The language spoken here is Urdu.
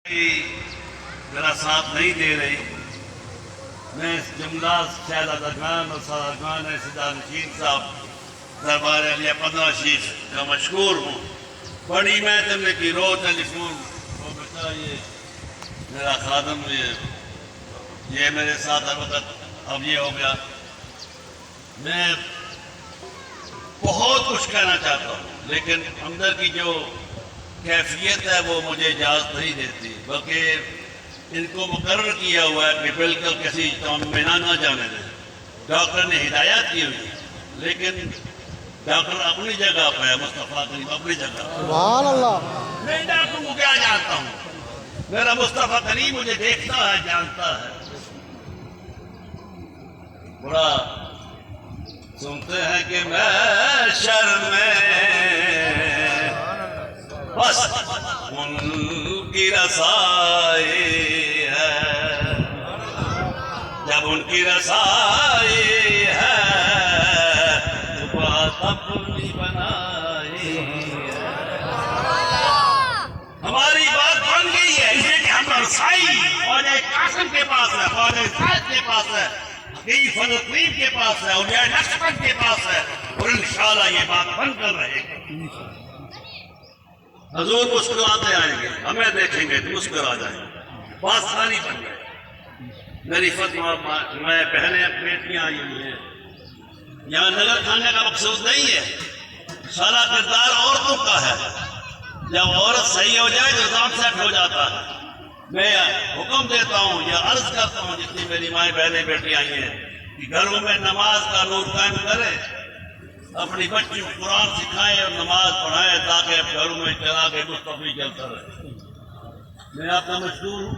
میرا ساتھ نہیں دے رہی. میں جملاز شہزادہ خان اور سادہ خان سدار نشین صاحب دربار علیہ 15 شیخ کا مشکور ہوں. بڑی محنت نے کی رو ٹیلیفون وہ بیٹا یہ میرا خادم یہ میرے ساتھ ہر وقت اب یہ ہو گیا. میں بہت کچھ کہنا چاہتا ہوں لیکن اندر کی جو کیفیت ہے وہ مجھے اجازت نہیں دیتی. بلکہ ان کو مقرر کیا ہوا ہے کہ بالکل کسی کام میں نہ جانے دیں. ڈاکٹر نے ہدایت کی ہوئی لیکن ڈاکٹر اپنی جگہ پہ ہے, مصطفیٰ کریم اپنی جگہ پہ. سبحان اللہ. میں ڈاکٹر کو کیا جانتا ہوں, میرا مصطفیٰ کریم مجھے دیکھتا ہے, جانتا ہے. بڑا سنتے ہیں کہ میں شرم بس ان کی رسائی ہے, جب ان کی رسائی ہے تو بات اپنی بنائی ہے. ہماری بات بن گئی ہے اس لیے کہ ہم رسائی خواجہ قاسم کے پاس ہے, خواجہ سعد کے پاس ہے, حقیقی فضل کے پاس ہے, اولیاء نقشبند کے پاس ہے, اور انشاءاللہ یہ بات بن کر رہے گی. حضور مسکراتے آئیں گے, ہمیں دیکھیں گے تو مسکرا جائیں گے. بات ساری بن گئی. میری فتوہ میں بہنیں بیٹیاں آئی ہوئی ہیں. یہاں نظر کھانے کا مقصود نہیں ہے, سارا کردار عورتوں کا ہے. جب عورت صحیح ہو جائے تو نظام سیٹ ہو جاتا ہے. میں حکم دیتا ہوں یا عرض کرتا ہوں جتنی میری مائیں بہنیں بیٹی آئی ہیں کہ گھروں میں نماز کا نور قائم کریں, اپنی بچیوں کو قرآن سکھائیں اور نماز پڑھائیں تاکہ گھروں میں چلا کے مستقبل چلتا رہے. میں آپ کا مشکور ہوں.